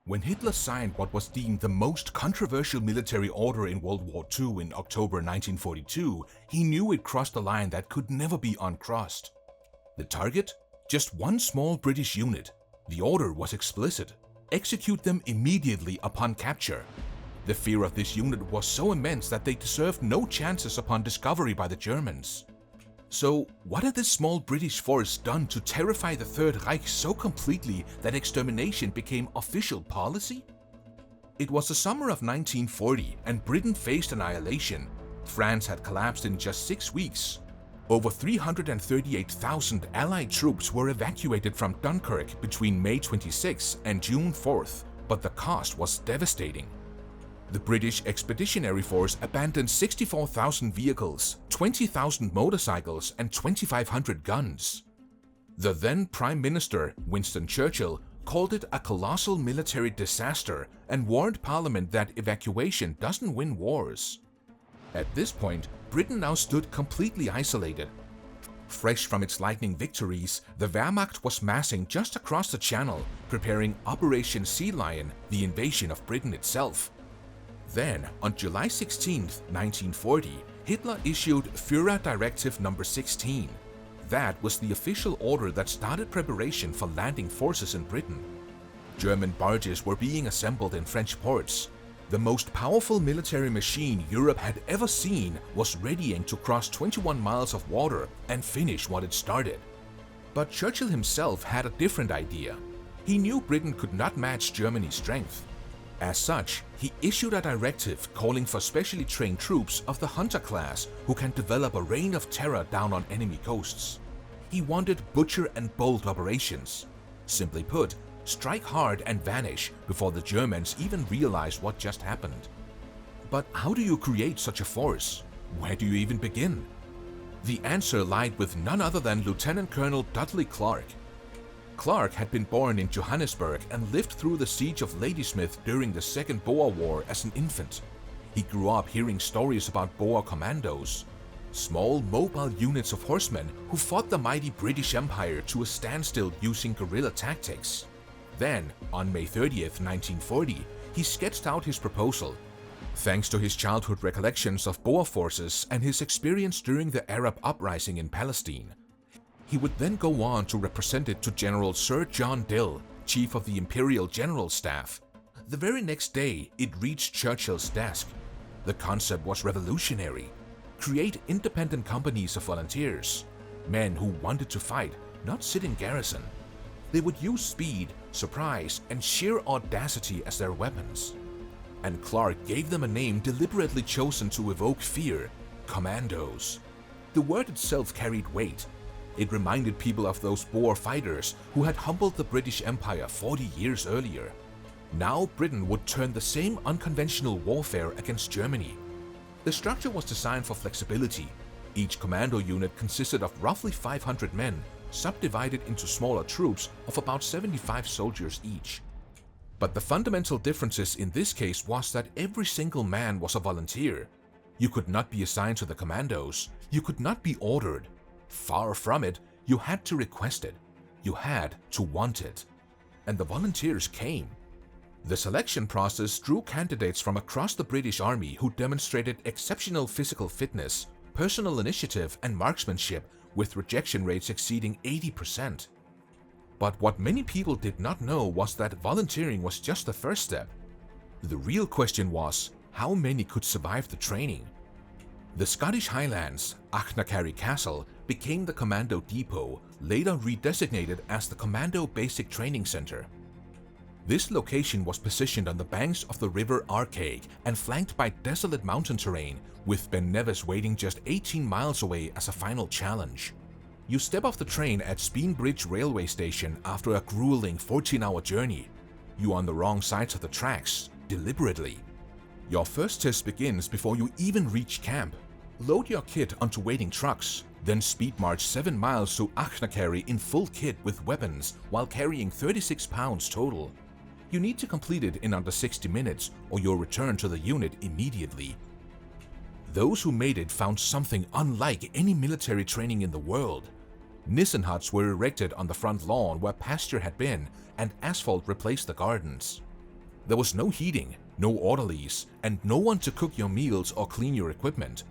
When Hitler signed what was deemed the most controversial military order in World War II in October 1942, he knew it crossed a line that could never be uncrossed. The target? Just one small British unit. The order was explicit: execute them immediately upon capture. The fear of this unit was so immense that they deserved no chances upon discovery by the Germans. So, what had this small British force done to terrify the Third Reich so completely that extermination became official policy? It was the summer of 1940 and Britain faced annihilation. France had collapsed in just 6 weeks. Over 338,000 Allied troops were evacuated from Dunkirk between May 26 and June 4th, but the cost was devastating. The British Expeditionary Force abandoned 64,000 vehicles, 20,000 motorcycles, and 2,500 guns. The then Prime Minister, Winston Churchill, called it a colossal military disaster and warned Parliament that evacuation doesn't win wars. At this point, Britain now stood completely isolated. Fresh from its lightning victories, the Wehrmacht was massing just across the Channel, preparing Operation Sea Lion, the invasion of Britain itself. Then, on July 16, 1940, Hitler issued Führer Directive No. 16. That was the official order that started preparation for landing forces in Britain. German barges were being assembled in French ports. The most powerful military machine Europe had ever seen was readying to cross 21 miles of water and finish what it started. But Churchill himself had a different idea. He knew Britain could not match Germany's strength. As such, he issued a directive calling for specially trained troops of the Hunter class who can develop a reign of terror down on enemy coasts. He wanted butcher and bolt operations. Simply put, strike hard and vanish before the Germans even realized what just happened. But how do you create such a force? Where do you even begin? The answer lied with none other than Lieutenant Colonel Dudley Clark. Clark had been born in Johannesburg and lived through the siege of Ladysmith during the Second Boer War as an infant. He grew up hearing stories about Boer Commandos, small mobile units of horsemen who fought the mighty British Empire to a standstill using guerrilla tactics. Then, on May 30th, 1940, he sketched out his proposal. Thanks to his childhood recollections of Boer forces and his experience during the Arab uprising in Palestine, he would then go on to represent it to General Sir John Dill, Chief of the Imperial General Staff. The very next day, it reached Churchill's desk. The concept was revolutionary. Create independent companies of volunteers, men who wanted to fight, not sit in garrison. They would use speed, surprise, and sheer audacity as their weapons. And Clark gave them a name deliberately chosen to evoke fear: Commandos. The word itself carried weight. It reminded people of those Boer fighters who had humbled the British Empire 40 years earlier. Now Britain would turn the same unconventional warfare against Germany. The structure was designed for flexibility. Each commando unit consisted of roughly 500 men, subdivided into smaller troops of about 75 soldiers each. But the fundamental differences in this case was that every single man was a volunteer. You could not be assigned to the commandos. You could not be ordered. Far from it, you had to request it. You had to want it. And the volunteers came. The selection process drew candidates from across the British Army who demonstrated exceptional physical fitness, personal initiative, and marksmanship, with rejection rates exceeding 80%. But what many people did not know was that volunteering was just the first step. The real question was, how many could survive the training? The Scottish Highlands, Achnacarry Castle, became the Commando Depot, later redesignated as the Commando Basic Training Center. This location was positioned on the banks of the River Arkaig and flanked by desolate mountain terrain, with Ben Nevis waiting just 18 miles away as a final challenge. You step off the train at Speenbridge railway station after a grueling 14-hour journey. You are on the wrong sides of the tracks, deliberately. Your first test begins before you even reach camp. Load your kit onto waiting trucks, then speed march 7 miles to Achnacarry in full kit with weapons while carrying 36 pounds total. You need to complete it in under 60 minutes or you'll return to the unit immediately. Those who made it found something unlike any military training in the world. Nissen huts were erected on the front lawn where pasture had been, and asphalt replaced the gardens. There was no heating, no orderlies, and no one to cook your meals or clean your equipment.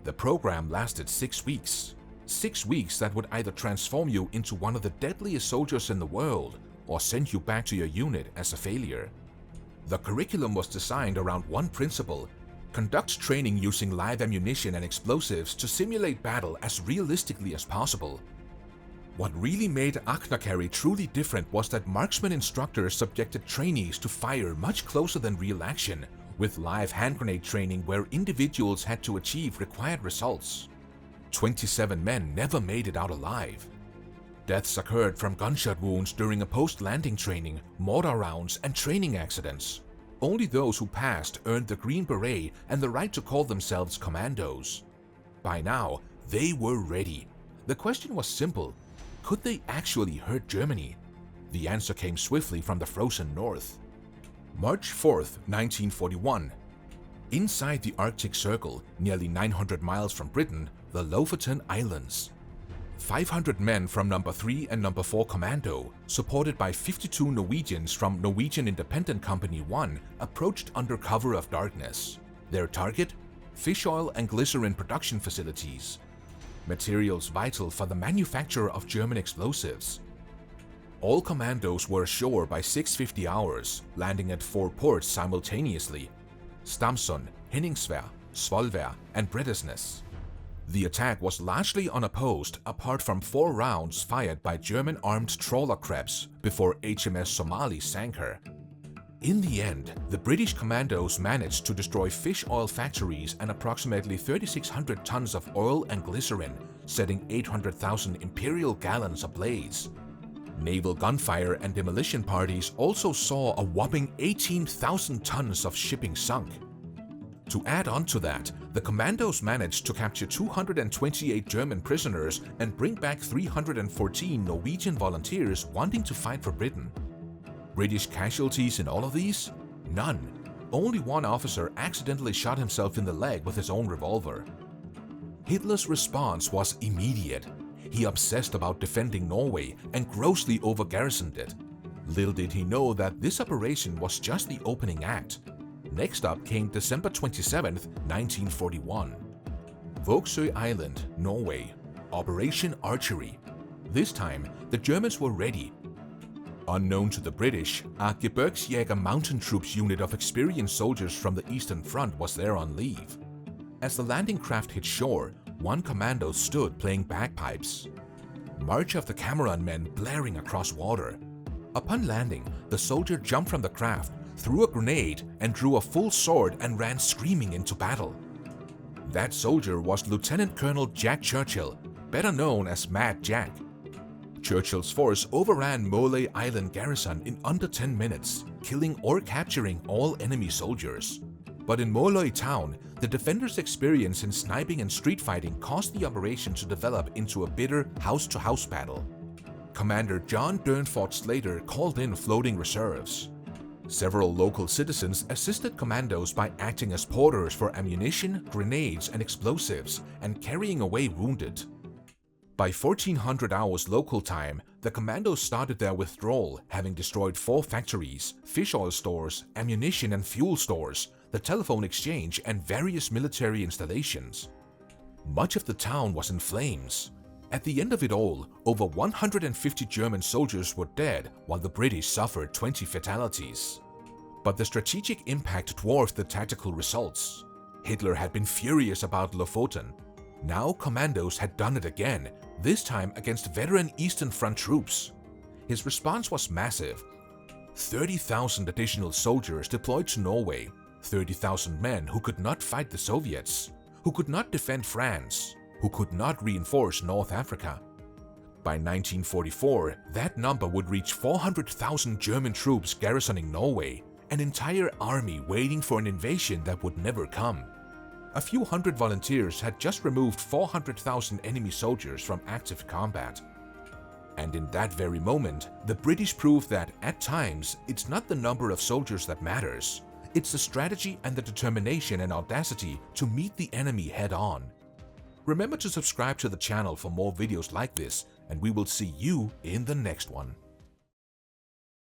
The program lasted 6 weeks. 6 weeks that would either transform you into one of the deadliest soldiers in the world or send you back to your unit as a failure. The curriculum was designed around one principle: conduct training using live ammunition and explosives to simulate battle as realistically as possible. What really made Aknakari truly different was that marksman instructors subjected trainees to fire much closer than real action, with live hand grenade training where individuals had to achieve required results. 27 men never made it out alive. Deaths occurred from gunshot wounds during a post-landing training, mortar rounds, and training accidents. Only those who passed earned the Green Beret and the right to call themselves Commandos. By now, they were ready. The question was simple: could they actually hurt Germany? The answer came swiftly from the frozen north. March 4th, 1941. Inside the Arctic Circle, nearly 900 miles from Britain, the Lofoten Islands. 500 men from No. 3 and No. 4 Commando, supported by 52 Norwegians from Norwegian Independent Company 1, approached under cover of darkness. Their target? Fish oil and glycerin production facilities. Materials vital for the manufacture of German explosives. All commandos were ashore by 6:50 hours, landing at 4 ports simultaneously: Stamsund, Henningsvær, Svolvær, and Bredesnes. The attack was largely unopposed apart from 4 rounds fired by German armed trawler crabs before HMS Somali sank her. In the end, the British commandos managed to destroy fish oil factories and approximately 3,600 tons of oil and glycerin, setting 800,000 imperial gallons ablaze. Naval gunfire and demolition parties also saw a whopping 18,000 tons of shipping sunk. To add on to that, the commandos managed to capture 228 German prisoners and bring back 314 Norwegian volunteers wanting to fight for Britain. British casualties in all of these? None. Only one officer accidentally shot himself in the leg with his own revolver. Hitler's response was immediate. He obsessed about defending Norway and grossly over-garrisoned it. Little did he know that this operation was just the opening act. Next up came December 27, 1941. Vågsøy Island, Norway. Operation Archery. This time, the Germans were ready. Unknown to the British, a Gebirgsjäger mountain troops unit of experienced soldiers from the Eastern Front was there on leave. As the landing craft hit shore, one commando stood playing bagpipes. March of the Cameron men blaring across water. Upon landing, the soldier jumped from the craft, threw a grenade, and drew a full sword and ran screaming into battle. That soldier was Lieutenant Colonel Jack Churchill, better known as Mad Jack. Churchill's force overran Måløy Island garrison in under 10 minutes, killing or capturing all enemy soldiers. But in Måløy town, the defenders' experience in sniping and street fighting caused the operation to develop into a bitter house-to-house battle. Commander John Durnford Slater called in floating reserves. Several local citizens assisted commandos by acting as porters for ammunition, grenades, and explosives, and carrying away wounded. By 1400 hours local time, the commandos started their withdrawal, having destroyed 4 factories, fish oil stores, ammunition and fuel stores, the telephone exchange, and various military installations. Much of the town was in flames. At the end of it all, over 150 German soldiers were dead, while the British suffered 20 fatalities. But the strategic impact dwarfed the tactical results. Hitler had been furious about Lofoten. Now commandos had done it again, this time against veteran Eastern Front troops. His response was massive. 30,000 additional soldiers deployed to Norway, 30,000 men who could not fight the Soviets, who could not defend France, who could not reinforce North Africa. By 1944, that number would reach 400,000 German troops garrisoning Norway, an entire army waiting for an invasion that would never come. A few hundred volunteers had just removed 400,000 enemy soldiers from active combat. And in that very moment, the British proved that, at times, it's not the number of soldiers that matters. It's the strategy and the determination and audacity to meet the enemy head-on. Remember to subscribe to the channel for more videos like this, and we will see you in the next one.